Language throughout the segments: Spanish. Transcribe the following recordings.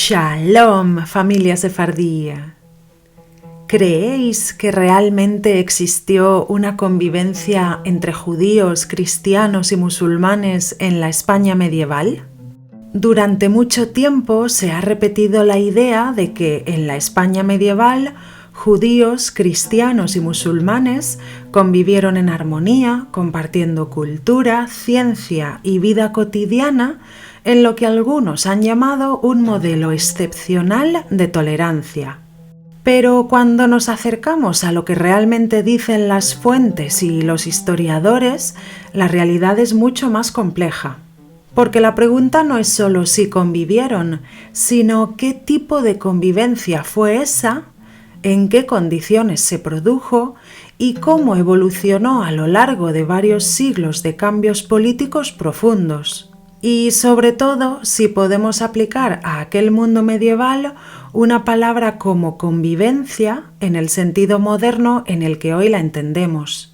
Shalom, familia sefardía. ¿Creéis que realmente existió una convivencia entre judíos, cristianos y musulmanes en la España medieval? Durante mucho tiempo se ha repetido la idea de que en la España medieval judíos, cristianos y musulmanes convivieron en armonía, compartiendo cultura, ciencia y vida cotidiana en lo que algunos han llamado un modelo excepcional de tolerancia. Pero cuando nos acercamos a lo que realmente dicen las fuentes y los historiadores, la realidad es mucho más compleja. Porque la pregunta no es solo si convivieron, sino qué tipo de convivencia fue esa, en qué condiciones se produjo y cómo evolucionó a lo largo de varios siglos de cambios políticos profundos. Y sobre todo, si podemos aplicar a aquel mundo medieval una palabra como convivencia en el sentido moderno en el que hoy la entendemos.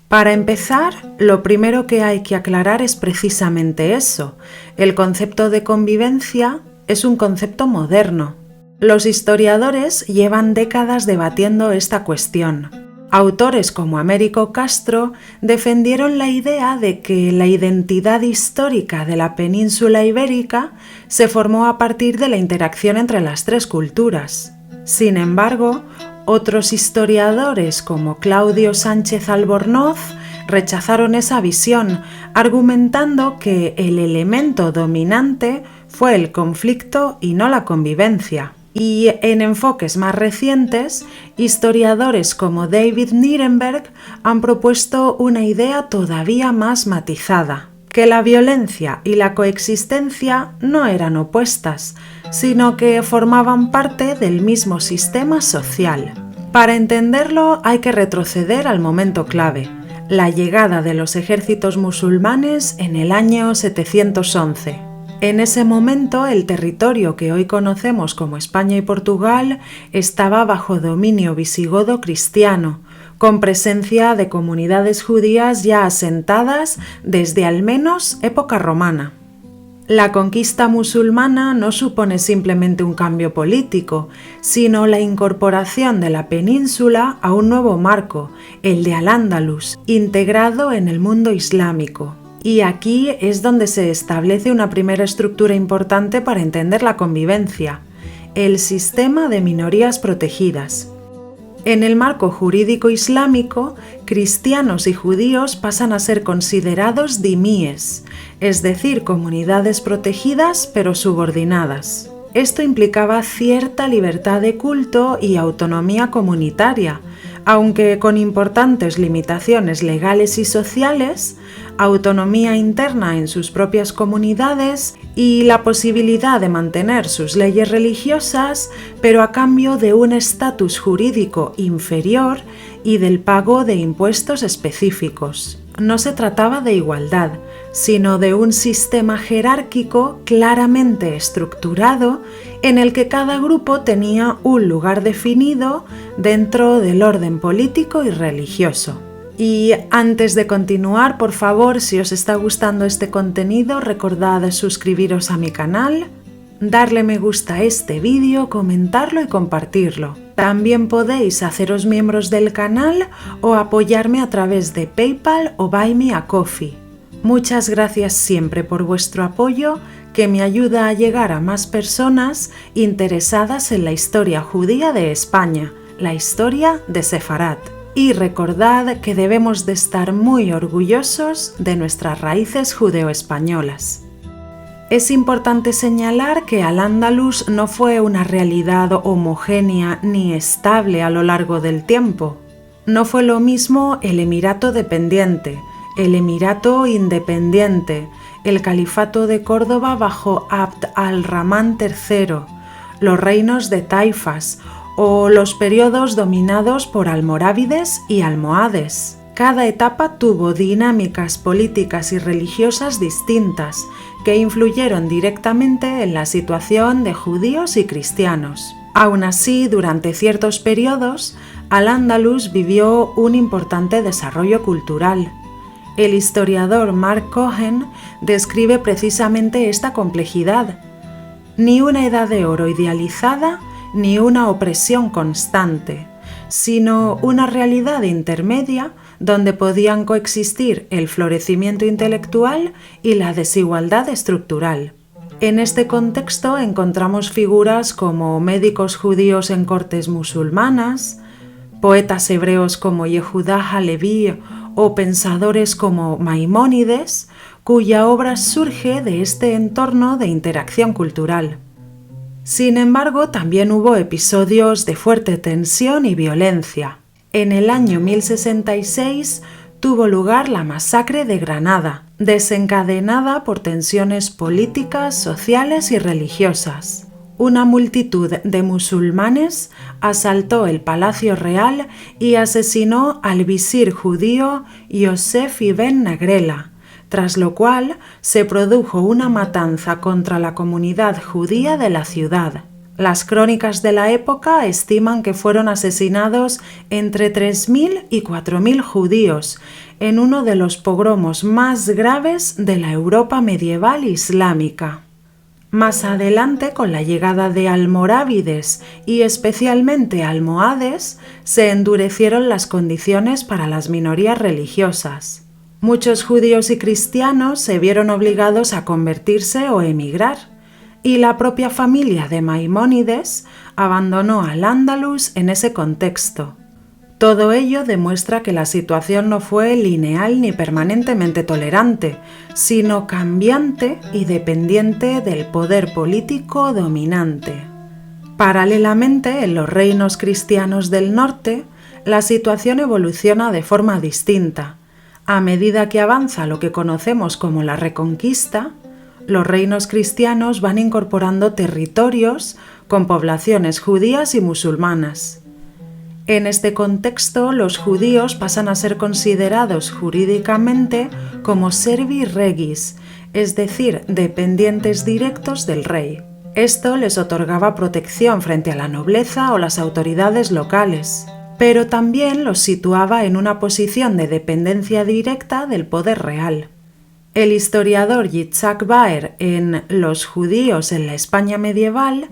Para empezar, lo primero que hay que aclarar es precisamente eso. El concepto de convivencia es un concepto moderno. Los historiadores llevan décadas debatiendo esta cuestión. Autores como Américo Castro defendieron la idea de que la identidad histórica de la península ibérica se formó a partir de la interacción entre las tres culturas. Sin embargo, otros historiadores como Claudio Sánchez Albornoz rechazaron esa visión, argumentando que el elemento dominante fue el conflicto y no la convivencia. Y en enfoques más recientes, historiadores como David Nirenberg han propuesto una idea todavía más matizada, que la violencia y la coexistencia no eran opuestas, sino que formaban parte del mismo sistema social. Para entenderlo hay que retroceder al momento clave, la llegada de los ejércitos musulmanes en el año 711. En ese momento, el territorio que hoy conocemos como España y Portugal estaba bajo dominio visigodo cristiano, con presencia de comunidades judías ya asentadas desde al menos época romana. La conquista musulmana no supone simplemente un cambio político, sino la incorporación de la península a un nuevo marco, el de Al-Ándalus, integrado en el mundo islámico. Y aquí es donde se establece una primera estructura importante para entender la convivencia, el sistema de minorías protegidas. En el marco jurídico islámico, cristianos y judíos pasan a ser considerados dhimíes, es decir, comunidades protegidas pero subordinadas. Esto implicaba cierta libertad de culto y autonomía comunitaria, aunque con importantes limitaciones legales y sociales, autonomía interna en sus propias comunidades y la posibilidad de mantener sus leyes religiosas, pero a cambio de un estatus jurídico inferior y del pago de impuestos específicos. No se trataba de igualdad, sino de un sistema jerárquico claramente estructurado en el que cada grupo tenía un lugar definido dentro del orden político y religioso. Y antes de continuar, por favor, si os está gustando este contenido, recordad suscribiros a mi canal, darle me gusta a este vídeo, comentarlo y compartirlo. También podéis haceros miembros del canal o apoyarme a través de PayPal o Buy Me a Coffee. Muchas gracias siempre por vuestro apoyo, que me ayuda a llegar a más personas interesadas en la historia judía de España, la historia de Sefarat. Y recordad que debemos de estar muy orgullosos de nuestras raíces judeo-españolas. Es importante señalar que Al-Ándalus no fue una realidad homogénea ni estable a lo largo del tiempo. No fue lo mismo el Emirato dependiente, el Emirato independiente, el Califato de Córdoba bajo Abd al-Rahman III, los reinos de taifas o los periodos dominados por almorávides y almohades. Cada etapa tuvo dinámicas políticas y religiosas distintas que influyeron directamente en la situación de judíos y cristianos. Aún así, durante ciertos periodos, Al-Ándalus vivió un importante desarrollo cultural. El historiador Mark Cohen describe precisamente esta complejidad. Ni una edad de oro idealizada, ni una opresión constante, sino una realidad intermedia donde podían coexistir el florecimiento intelectual y la desigualdad estructural. En este contexto encontramos figuras como médicos judíos en cortes musulmanas, poetas hebreos como Yehudá Haleví o pensadores como Maimónides, cuya obra surge de este entorno de interacción cultural. Sin embargo, también hubo episodios de fuerte tensión y violencia. En el año 1066 tuvo lugar la masacre de Granada, desencadenada por tensiones políticas, sociales y religiosas. Una multitud de musulmanes asaltó el palacio real y asesinó al visir judío Yosef ibn Nagrela, tras lo cual se produjo una matanza contra la comunidad judía de la ciudad. Las crónicas de la época estiman que fueron asesinados entre 3.000 y 4.000 judíos en uno de los pogromos más graves de la Europa medieval islámica. Más adelante, con la llegada de almorávides y especialmente almohades, se endurecieron las condiciones para las minorías religiosas. Muchos judíos y cristianos se vieron obligados a convertirse o emigrar, y la propia familia de Maimónides abandonó Al-Ándalus en ese contexto. Todo ello demuestra que la situación no fue lineal ni permanentemente tolerante, sino cambiante y dependiente del poder político dominante. Paralelamente, en los reinos cristianos del norte, la situación evoluciona de forma distinta. A medida que avanza lo que conocemos como la Reconquista, los reinos cristianos van incorporando territorios con poblaciones judías y musulmanas. En este contexto, los judíos pasan a ser considerados jurídicamente como servi regis, es decir, dependientes directos del rey. Esto les otorgaba protección frente a la nobleza o las autoridades locales, pero también los situaba en una posición de dependencia directa del poder real. El historiador Yitzhak Baer, en Los judíos en la España medieval,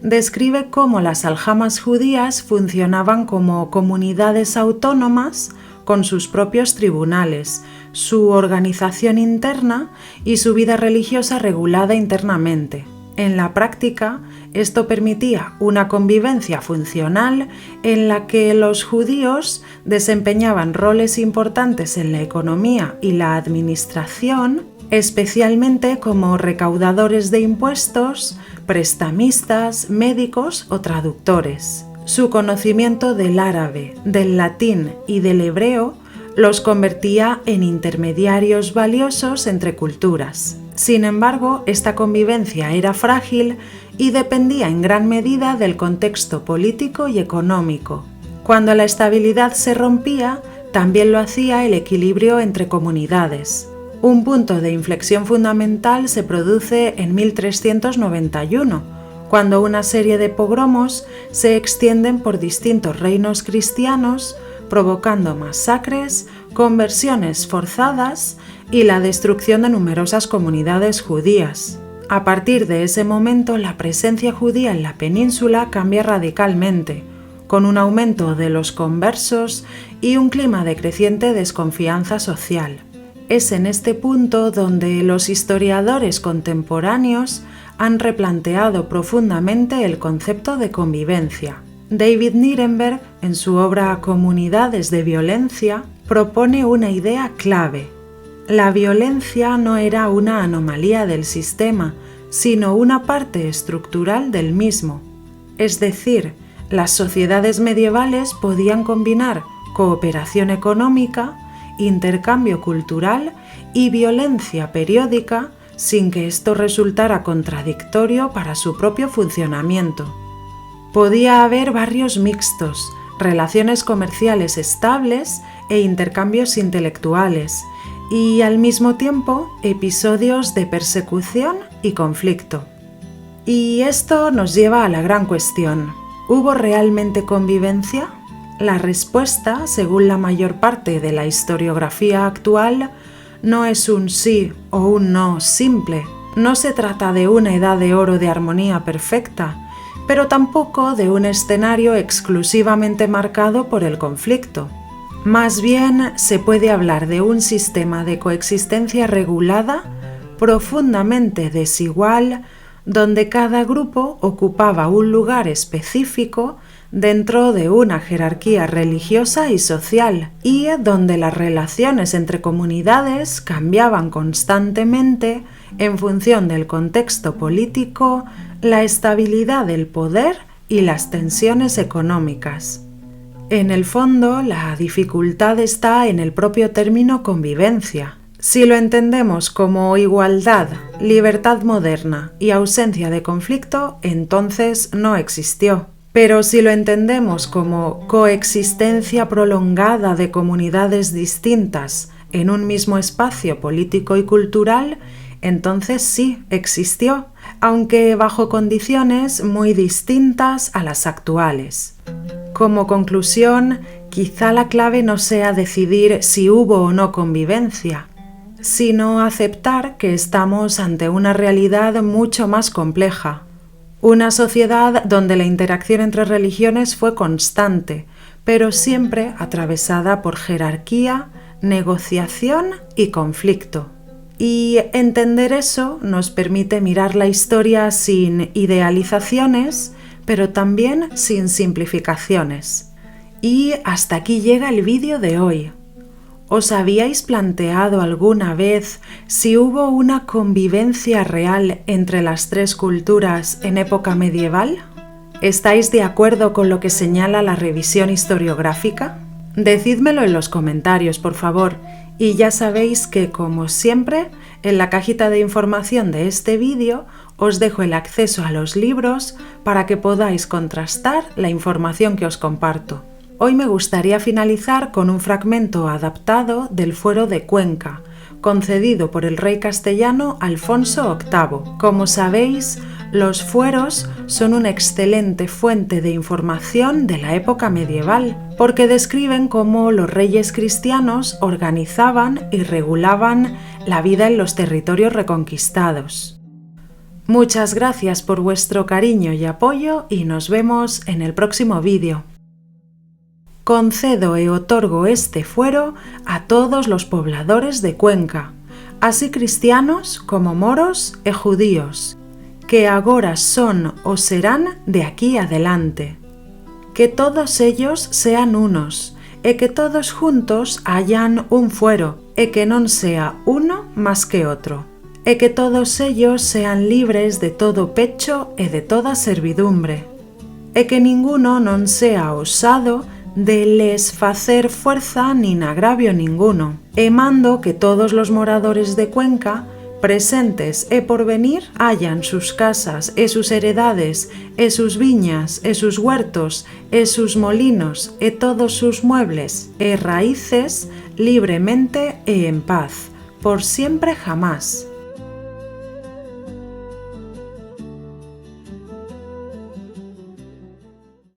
describe cómo las aljamas judías funcionaban como comunidades autónomas con sus propios tribunales, su organización interna y su vida religiosa regulada internamente. En la práctica, esto permitía una convivencia funcional en la que los judíos desempeñaban roles importantes en la economía y la administración, especialmente como recaudadores de impuestos, prestamistas, médicos o traductores. Su conocimiento del árabe, del latín y del hebreo los convertía en intermediarios valiosos entre culturas. Sin embargo, esta convivencia era frágil y dependía en gran medida del contexto político y económico. Cuando la estabilidad se rompía, también lo hacía el equilibrio entre comunidades. Un punto de inflexión fundamental se produce en 1391, cuando una serie de pogromos se extienden por distintos reinos cristianos, provocando masacres, conversiones forzadas y la destrucción de numerosas comunidades judías. A partir de ese momento, la presencia judía en la península cambia radicalmente, con un aumento de los conversos y un clima de creciente desconfianza social. Es en este punto donde los historiadores contemporáneos han replanteado profundamente el concepto de convivencia. David Nirenberg, en su obra Comunidades de violencia, propone una idea clave. La violencia no era una anomalía del sistema, sino una parte estructural del mismo. Es decir, las sociedades medievales podían combinar cooperación económica, intercambio cultural y violencia periódica sin que esto resultara contradictorio para su propio funcionamiento. Podía haber barrios mixtos, relaciones comerciales estables e intercambios intelectuales, y al mismo tiempo episodios de persecución y conflicto. Y esto nos lleva a la gran cuestión: ¿hubo realmente convivencia? La respuesta, según la mayor parte de la historiografía actual, no es un sí o un no simple. No se trata de una edad de oro de armonía perfecta, pero tampoco de un escenario exclusivamente marcado por el conflicto. Más bien, se puede hablar de un sistema de coexistencia regulada, profundamente desigual, donde cada grupo ocupaba un lugar específico dentro de una jerarquía religiosa y social, y donde las relaciones entre comunidades cambiaban constantemente en función del contexto político, la estabilidad del poder y las tensiones económicas. En el fondo, la dificultad está en el propio término convivencia. Si lo entendemos como igualdad, libertad moderna y ausencia de conflicto, entonces no existió. Pero si lo entendemos como coexistencia prolongada de comunidades distintas en un mismo espacio político y cultural, entonces sí existió, aunque bajo condiciones muy distintas a las actuales. Como conclusión, quizá la clave no sea decidir si hubo o no convivencia, sino aceptar que estamos ante una realidad mucho más compleja. Una sociedad donde la interacción entre religiones fue constante, pero siempre atravesada por jerarquía, negociación y conflicto. Y entender eso nos permite mirar la historia sin idealizaciones, pero también sin simplificaciones. Y hasta aquí llega el vídeo de hoy. ¿Os habíais planteado alguna vez si hubo una convivencia real entre las tres culturas en época medieval? ¿Estáis de acuerdo con lo que señala la revisión historiográfica? Decídmelo en los comentarios, por favor, y ya sabéis que, como siempre, en la cajita de información de este vídeo os dejo el acceso a los libros para que podáis contrastar la información que os comparto. Hoy me gustaría finalizar con un fragmento adaptado del Fuero de Cuenca, concedido por el rey castellano Alfonso VIII. Como sabéis, los fueros son una excelente fuente de información de la época medieval, porque describen cómo los reyes cristianos organizaban y regulaban la vida en los territorios reconquistados. Muchas gracias por vuestro cariño y apoyo y nos vemos en el próximo vídeo. Concedo e otorgo este fuero a todos los pobladores de Cuenca, así cristianos como moros e judíos, que agora son o serán de aquí adelante. Que todos ellos sean unos, e que todos juntos hayan un fuero, e que non sea uno más que otro, e que todos ellos sean libres de todo pecho e de toda servidumbre, e que ninguno non sea osado de les facer fuerza nin agravio ninguno, e mando que todos los moradores de Cuenca, presentes e por venir, hayan sus casas e sus heredades, e sus viñas, e sus huertos, e sus molinos, e todos sus muebles, e raíces, libremente e en paz, por siempre jamás.